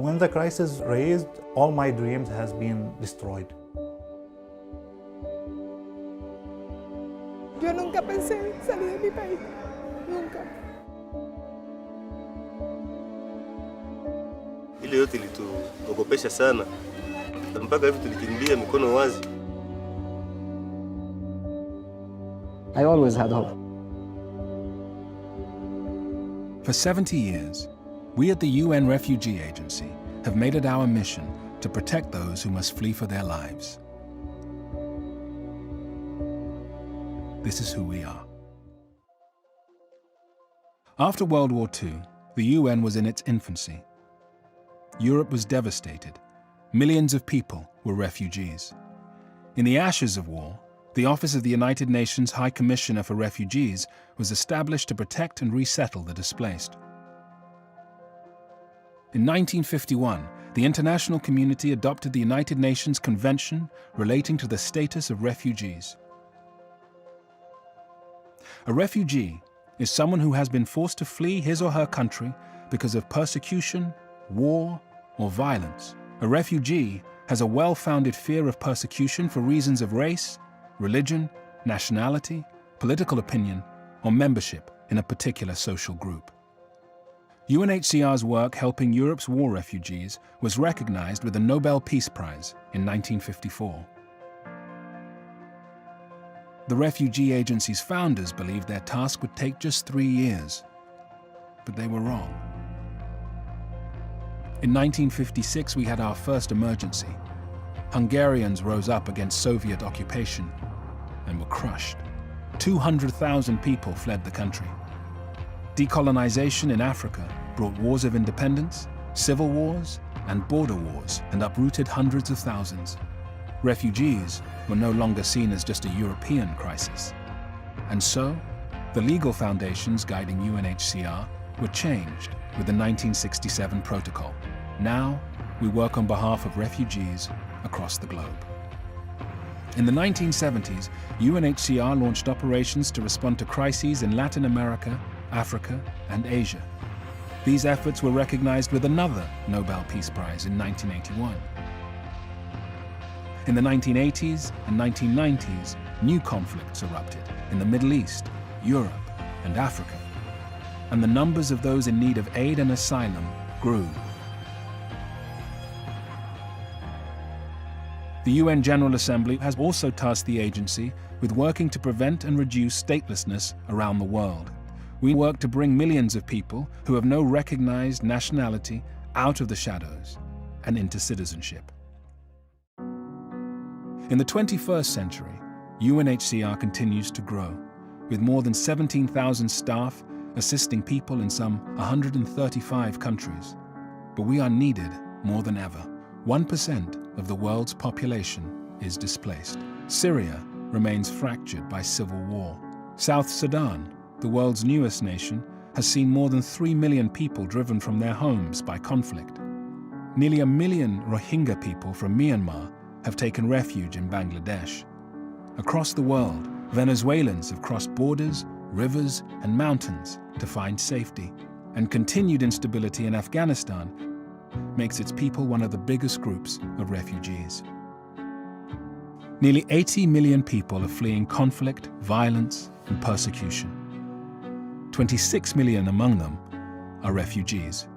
When the crisis raised, all my dreams has been destroyed. Yo nunca pensé salir de mi país, nunca. Ile yote ilituogopesha sana, mpaka hivi tulikimbia mikono wazi. I always had hope. For 70 years, we at the UN Refugee Agency have made it our mission to protect those who must flee for their lives. This is who we are. After World War II, the UN was in its infancy. Europe was devastated. Millions of people were refugees. In the ashes of war, the Office of the United Nations High Commissioner for Refugees was established to protect and resettle the displaced. In 1951, the international community adopted the United Nations Convention relating to the status of refugees. A refugee is someone who has been forced to flee his or her country because of persecution, war, or violence. A refugee has a well-founded fear of persecution for reasons of race, religion, nationality, political opinion, or membership in a particular social group. UNHCR's work helping Europe's war refugees was recognized with the Nobel Peace Prize in 1954. The Refugee Agency's founders believed their task would take just 3 years, but they were wrong. In 1956, we had our first emergency. Hungarians rose up against Soviet occupation and were crushed. 200,000 people fled the country. Decolonization in Africa brought wars of independence, civil wars, and border wars, and uprooted hundreds of thousands. Refugees were no longer seen as just a European crisis. And so, the legal foundations guiding UNHCR were changed with the 1967 protocol. Now, we work on behalf of refugees across the globe. In the 1970s, UNHCR launched operations to respond to crises in Latin America, Africa, and Asia. These efforts were recognized with another Nobel Peace Prize in 1981. In the 1980s and 1990s, new conflicts erupted in the Middle East, Europe, and Africa, and the numbers of those in need of aid and asylum grew. The UN General Assembly has also tasked the agency with working to prevent and reduce statelessness around the world. We work to bring millions of people who have no recognized nationality out of the shadows and into citizenship. In the 21st century, UNHCR continues to grow, with more than 17,000 staff assisting people in some 135 countries. But we are needed more than ever. 1% of the world's population is displaced. Syria remains fractured by civil war. South Sudan, the world's newest nation, has seen more than 3 million people driven from their homes by conflict. Nearly 1 million Rohingya people from Myanmar have taken refuge in Bangladesh. Across the world, Venezuelans have crossed borders, rivers, and mountains to find safety. And continued instability in Afghanistan makes its people one of the biggest groups of refugees. Nearly 80 million people are fleeing conflict, violence, and persecution. 26 million among them are refugees.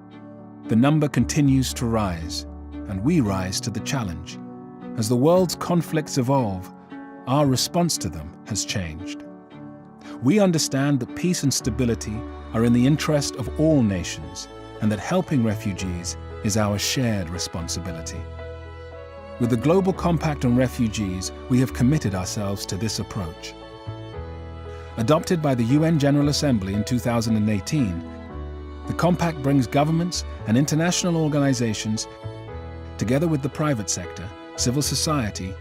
The number continues to rise, and we rise to the challenge. As the world's conflicts evolve, our response to them has changed. We understand that peace and stability are in the interest of all nations, and that helping refugees is our shared responsibility. With the Global Compact on Refugees, we have committed ourselves to this approach. Adopted by the UN General Assembly in 2018, the Compact brings governments and international organizations together with the private sector, civil society,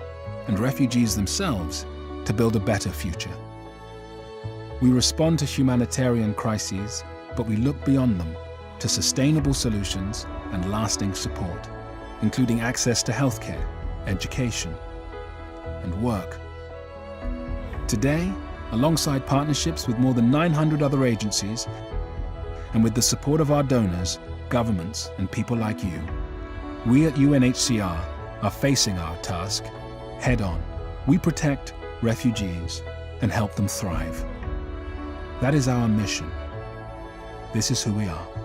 and refugees themselves to build a better future. We respond to humanitarian crises, but we look beyond them to sustainable solutions and lasting support, including access to healthcare, education, and work. Today, alongside partnerships with more than 900 other agencies, and with the support of our donors, governments, and people like you, We at UNHCR are facing our task head on. We protect refugees and help them thrive. That is our mission. This is who we are.